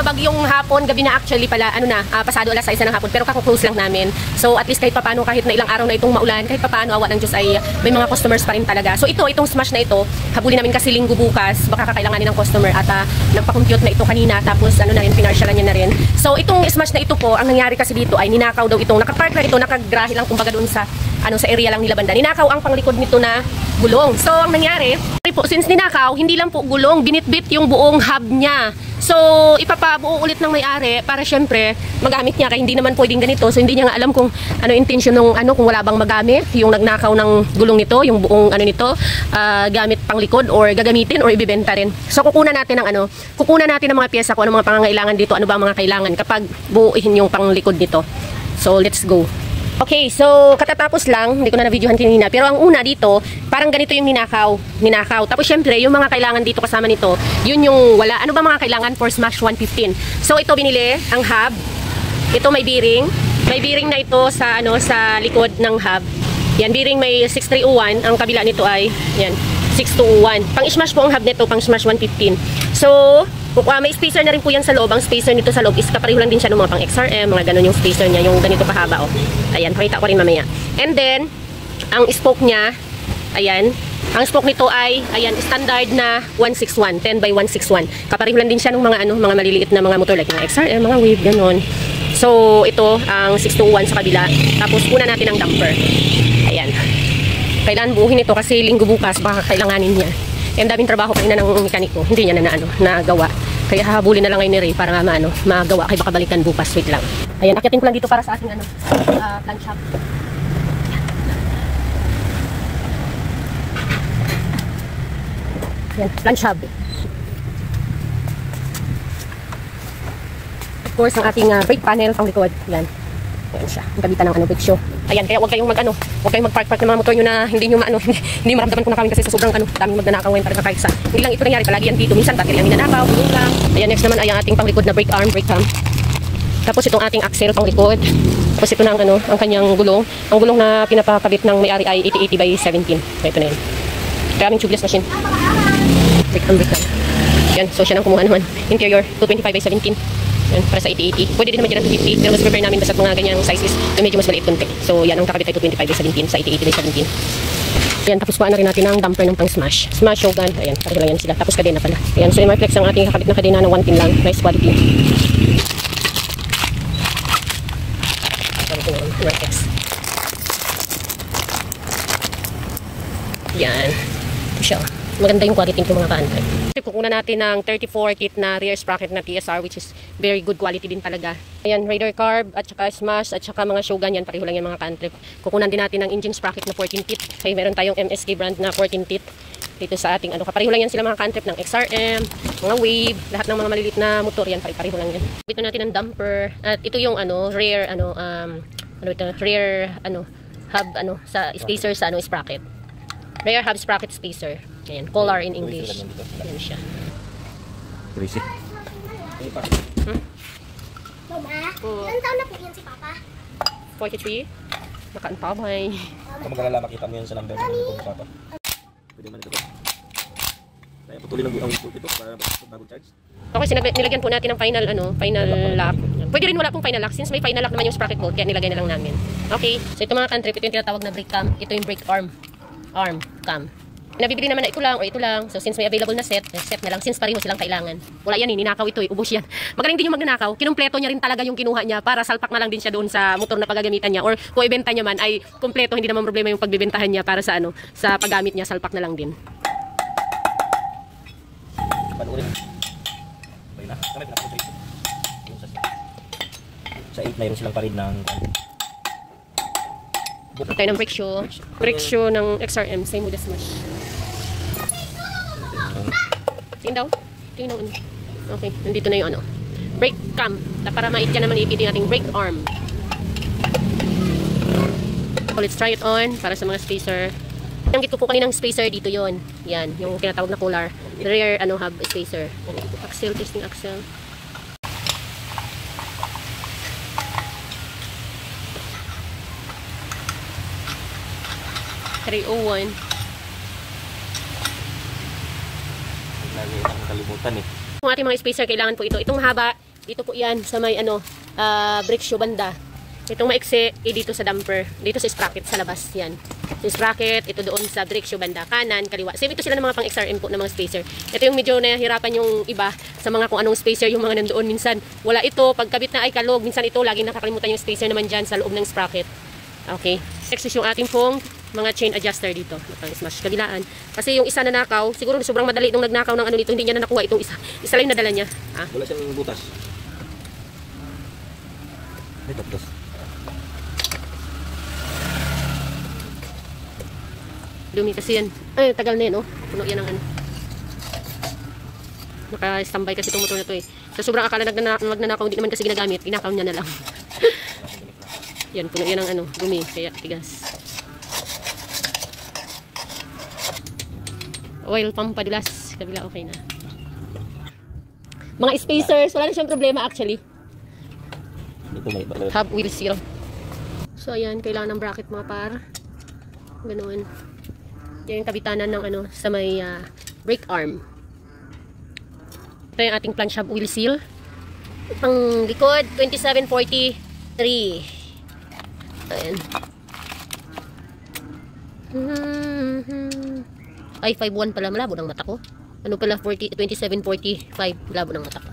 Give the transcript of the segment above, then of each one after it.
mabagyong hapon, gabi na actually pala, ano na, pasado alas 6 ng hapon, pero kako-close lang namin. So at least kahit papaano, kahit na ilang araw na itong maulan, kahit papaano, awa ng Diyos ay may mga customers pa rin talaga. So itong smash na ito, habulin namin kasi linggo bukas, baka kakailanganin ng customer at nagpa-compute na ito kanina, tapos ano na rin, pinarsyalan niya na rin. So itong smash na ito po, ang nangyari kasi dito ay ninakaw daw itong, nakapark na ito, nakagrahe lang kumbaga doon sa, sa area lang nila banda. Ninakaw ang panglikod nito na gulong. So ang nangyari, po, since ninakaw, hindi lang po gulong, binitbit yung buong hub niya. So, ipapabuo ulit ng may-ari para syempre magamit niya, kaya hindi naman pwedeng ganito. So, hindi niya nga alam kung ano intention ng kung wala bang magamit yung nagnakaw ng gulong nito, yung buong nito, gamit pang likod or gagamitin or ibibenta rin. So, kukunan natin ng mga piyesa kung ano mga pangangailangan dito, ano ba mga kailangan kapag buuin yung panglikod nito. So, let's go. Okay, so katatapos lang, hindi ko na na-videohan kanina, pero ang una dito, parang ganito yung ninakaw. Tapos syempre, yung mga kailangan dito kasama nito, yun yung wala. Ano ba mga kailangan for Smash 115? So ito binili, ang hub. Ito may bearing. May bearing na ito sa sa likod ng hub. Yan, bearing may 6301, ang kabila nito ay yan, 6201. Pang-smash po ang hub nito, pang Smash 115. So, may spacer na rin po yan sa loob. Ang spacer nito sa loob is kapareho lang din siya ng mga pang XRM, mga ganun yung spacer niya, yung ganito kahaba, oh. Ayan, pakita ko rin mamaya. And then, ang spoke niya, ayan, ang spoke nito ay, ayan, standard na 161, 10 by 161. Kapareho lang din siya ng mga mga maliliit na mga motor like mga XRM, mga wave, ganun. So, ito, ang 621 sa kabila. Tapos, una natin ang damper. Ayan. Kailangan buuhin ito kasi linggo bukas, baka kailanganin niya. Ang daming trabaho kanina ng mekaniko, hindi niya nagawa. Kaya hahabulin na lang ngayon ni Ray para magawa. Kaya baka balikan bukas, wait lang. Ayan, akyatin ko lang dito para sa ating plant shop. Ayan, plant shop. Of course, ang ating brake panel pang likod. Ayan. Ayan siya, ang kabitan ng brake show. Ayan, kaya huwag kayong mag-park ng mga motor nyo na hindi nyo hindi maramdaman ko na kawin kasi sa sobrang daming magnanakaw ngayon para kahit sa. Hindi lang ito nangyari, palagi yan dito. Minsan battery ang ninanakaw, gulong lang. Ayan, next naman ay ang ating panglikod na brake arm, brake cam. Tapos itong ating axle pang likod. Tapos ito na ang kanyang gulong. Ang gulong na pinapakabit ng may-ari ay 8080 by 17. Ito na yun. Kaya aming tubeless machine. Brake arm, brake cam. Yan, so siya nang kumuha naman. Interior, 225 by 17. Yan, para sa 8080. Pwede din naman dyan ang 250. Pero mas prepare namin basta mga ganyang sizes yung medyo mas maliit konti. So yan, ang kakabit ay 225 by 17 sa 8080 by 17. Yan, tapos kuhaan na rin natin ang damper ng pang smash. Smash, Shogun. Ayan, pareho lang yan sila. Tapos kadena pala. Ayan, so yung Marflex ang ating kakabit na kadena ng 1 pin lang. Nice quality. Marflex. Yan. Ito siya. Maganda yung quality ng mga ka-Andre. Kukunan natin ng 34 kit na rear sprocket na TSR, which is very good quality din talaga. Ayan, Raider carb at saka smash at saka mga Shogun, yan pareho lang yung mga ka-Andre. Kukunan din natin ng engine sprocket na 14 kit. Kaya meron tayong MSK brand na 14 kit dito sa ating pareho lang yan sila mga ka-Andre ng XRM, mga wave, lahat ng mga maliliit na motor yan, pareho lang yan. Dito natin ang damper at ito yung rear rear hub sa spacer sa sprocket. Rear hub sprocket spacer. Ayan, collar in English. Ayan siya. Crazy. Mama, ilan taon na po yan si Papa? 43. Nakaantabay. Kung mag-alala, makita mo yan sa number ng Papa. Pwede man ito. Kaya patuloy lang ang input ito para bagong charge. Okay, nilagyan po natin ng final lock. Pwede rin wala pong final lock since may final lock naman yung sprocket bolt, kaya nilagay na lang namin. Okay, so ito mga ka-Andre, ito yung tinatawag na brake cam. Ito yung brake arm cam. Nabibili naman na ito lang. So since may available na set na lang since pareho silang kailangan. Wala yan ninakaw ito ubos yan. Magaling din yung magnanakaw. Kinumpleto niya rin talaga yung kinuha niya para salpak na lang din siya doon sa motor na paggagamitan niya or kung ibenta niya man ay kumpleto, hindi naman problema yung pagbebentahan niya para sa sa paggamit niya, salpak na lang din. Sa 8 mayroon silang parid ng tayo ng brake shoe ng XRM, same with the smash. Tingin daw? Okay, nandito na yung brake cam. Para maitya naman ipiti nating brake arm. So let's try it on para sa mga spacer. Ang git ko po kaninang spacer dito yon. Yan, yung tinatawag na collar. Rear hub spacer. Axle, testing axle. .301. Lagi akong kalimutan eh. Kung ating mga spacer, kailangan po ito. Itong haba, Dito po yan sa may brake shoe banda. Itong maiksi, dito sa damper. Dito sa sprocket sa labas. Yan. Yung sprocket, ito doon sa brake shoe banda. Kanan, kaliwa. Same ito sila ng mga pang XRM po na mga spacer. Ito yung medyo nahihirapan yung iba sa mga kung anong spacer yung mga nandoon. Minsan, wala ito. Pagkabit na ay kalog. Minsan ito, laging nakakalimutan yung spacer naman dyan sa loob ng sprocket. Okay. Next is yung ating pong mga chain adjuster dito. Smash kabilaan. Kasi yung isa na nakaw, siguro sobrang madali nung nagnakaw ng dito, hindi niya na nakuha itong isa. Isa lang yung nadala niya. Wala siyang butas. Ay, tapos. Dumi kasi yan. Ay, tagal na yan, oh. Puno yan ng Naka-standby kasi itong motor na to eh. Sa sobrang akala nagnanakaw, hindi naman kasi ginagamit. Ginakaw niya na lang. Yan, puno yan ng dumi. Kaya tigas. Oil pump padulas. Kabila okay na. Mga spacers, wala na siyang problema actually. Ito may Hub wheel seal. So ayan, kailangan ng bracket mga par. Ganoon. Yan yung kabitanan ng sa may brake arm. Ito yung ating planche hub wheel seal. Ang likod 2743. Ayan. Ay 51 pala, malabo ng mata ko. Ano pala 2745, malabo ng mata ko.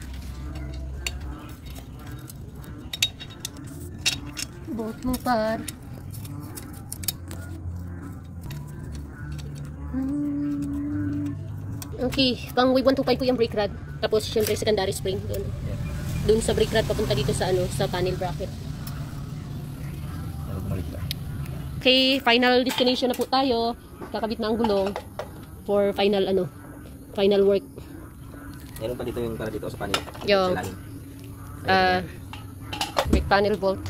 Bot mo par. Okay, pang wave 125 po yung brake rod. Tapos syempre secondary spring doon. Doon sa brake rod papunta dito sa sa panel bracket. Okay, final destination na po tayo. Kakabit na ang gulong for final final work. Meron pa dito yung para dito sa panel. Yung brake panel bolt.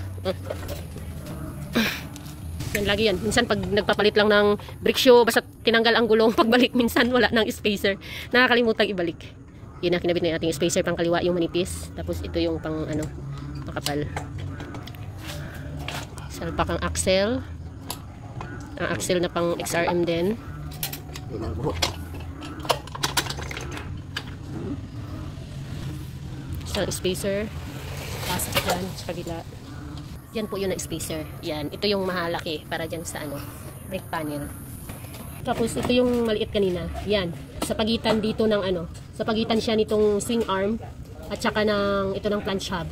Yan lagi yan. Minsan pag nagpapalit lang ng brake shoe, basta tinanggal ang gulong, pagbalik minsan wala ng spacer. Nakakalimutan ibalik. Yun na, kinabit na yung ating spacer pang kaliwa, yung manipis. Tapos ito yung pang makapal. Salpak ang axle. Ang axle na pang XRM din. Isang spacer. Pasok dyan sa kabila. Yan po yun na spacer. Yan. Ito yung mahalaki para dyan sa brake panel. Tapos ito yung maliit kanina. Yan. Sa pagitan dito ng sa pagitan siya nitong swing arm at saka ito ng planche hub.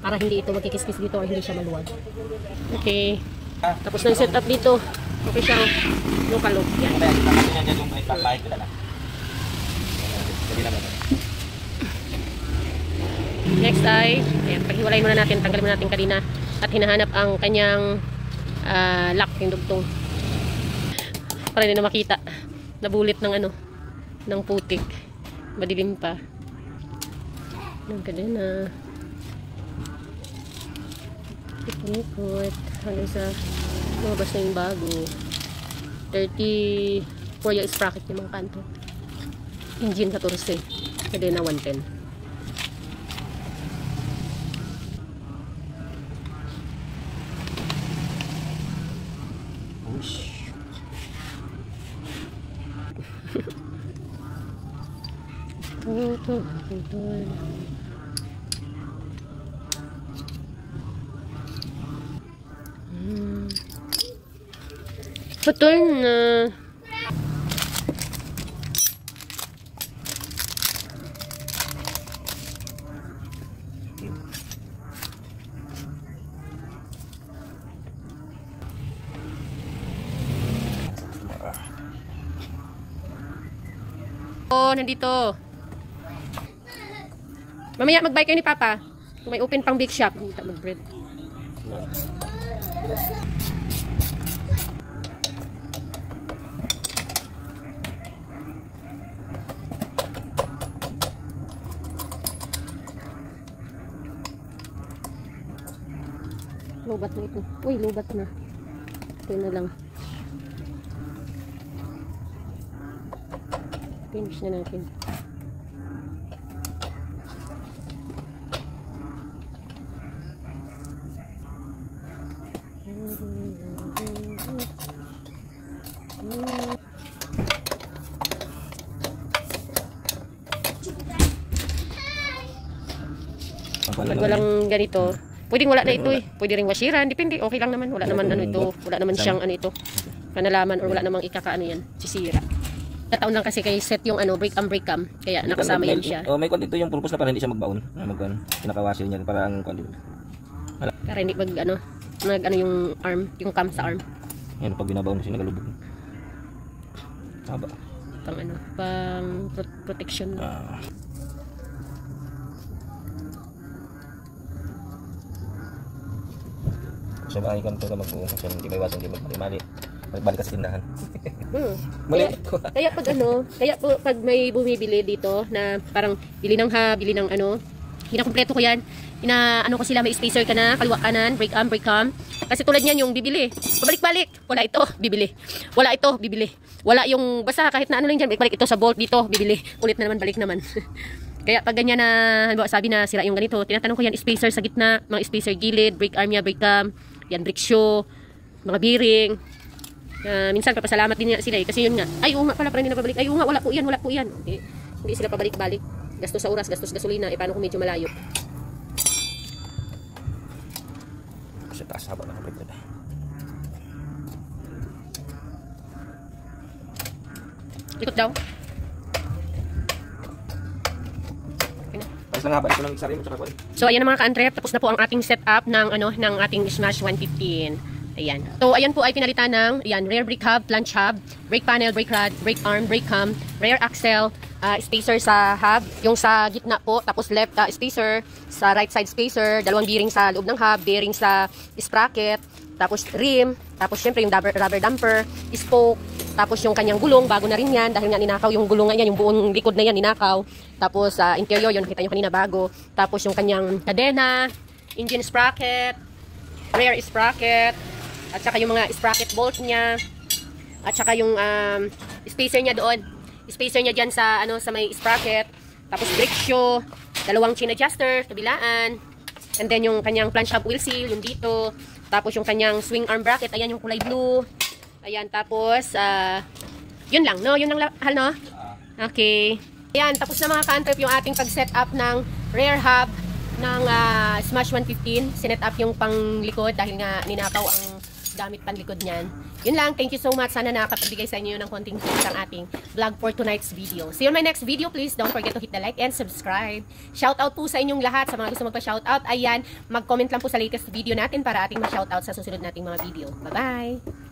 Para hindi ito magkikiskis dito or hindi siya maluwag. Okay. Tapos ng setup dito. Okay siya. Local-look. Yan. Next ay, ayan, paghiwalay muna natin, tanggalin muna natin kanina at hinahanap ang kanyang lock, yung dugtong para hindi na makita nabulit ng ng putik, madilim pa ng kadena ikot hanggang sa lumabas na yung bago 34 yung sprocket yung mga kanto, engine 14, kadena 110. Putol na. Oh, nandito. Mamaya mag-buy kayo ni Papa. May open pang bake shop. Hindi tayo mag-bread. Lubat na ito. Uy, lubat na. Ito na lang. Finish na natin. Pag walang ganito, pwedeng wala na ito eh. Pwede ring wasiran, depende. Okay lang naman. Wala naman ano ito. Wala naman siyang ano ito. Panalaman or wala namang ikakaano yan. Sisira. Kataon lang kasi kay set yung ano, break cam. Kaya nakasama yan siya. Oh, may kwan dito yung purpose na para hindi siya magbaon. Kinakawasin niya para ang kwan dito. Para hindi mag ano yung arm, yung cam sa arm. Yan pag binabaon kasi nagalubog. Haba. Pang ano, pang protection. Sa bahay ka nito ka mag-uong kasi hindi may iwasan, hindi magmali-mali. Magbalik ka sa tindahan. Mali. Kaya pag may bumibili dito na parang bili ng hub, bili ng ano, hinakumpleto ko yan. Ano ko sila, may spacer ka na, kaliwa kanan, break arm. Kasi tulad niyan yung bibili. Pabalik-balik. Wala ito, bibili. Wala ito, bibili. Wala yung basta kahit na ano lang dyan, balik ito sa bolt dito, bibili. Ulit na naman, balik naman. Kaya pag ganyan na, halimbawa sabi na sira yung ganito, tinatanong ko yan, spacer sa gitna, mga spacer gilid, brake arm niya, brake cam, yan, brake shoe, mga bearing. Minsan papasalamat din sila eh, kasi yun nga, ay oo nga pala, hindi na pabalik, ay oo nga, wala po yan. Hindi sila pabalik-balik. Gastos sa oras, gastos gasolina, paano kung medyo malayo? Kasi taas haba ng brake nila. Ikot daw. Tapos lang haba ito ng isa rin at saka kwan. So ayan na mga ka-antrep, tapos na po ang ating setup ng ating Smash 115. Ayan. So ayan po ay pinalitan ng rear brake hub, flange hub, brake panel, brake rod, brake arm, brake cam, rear axle, spacer sa hub, yung sa gitna po, tapos left spacer, sa right side spacer, dalawang bearing sa loob ng hub, bearing sa sprocket, tapos rim, tapos syempre yung rubber damper, spoke, tapos yung kanyang gulong, bago na rin yan, dahil nga ninakaw yung gulong yan, yung buong likod na yan ninakaw, tapos interior, yun nakita nyo kanina bago, tapos yung kanyang kadena, engine sprocket, rear sprocket, at saka yung mga sprocket bolt niya, at saka yung spacer niya doon, spacer niya dyan sa, sa may sprocket, tapos brake shoe, dalawang chain adjuster, kabilaan, and then yung kanyang flange hub wheel seal, yung dito, tapos yung kanyang swing arm bracket, ayan yung kulay blue, ayan, tapos, yun lang, no? Yun lang, no? Okay. Ayan, tapos na mga ka-antrep yung ating pag-set up ng rear hub ng Smash 115. Sinet up yung panglikod dahil nga ninakaw ang gamit panlikod niyan. Yun lang, thank you so much. Sana nakakapagbigay sa inyo ng konting tips ang ating vlog for tonight's video. See you on my next video. Please don't forget to hit the like and subscribe. Shoutout po sa inyong lahat. Sa mga gusto magpa-shoutout, ayan, mag-comment lang po sa latest video natin para ating ma-shoutout sa susunod nating mga video. Bye-bye!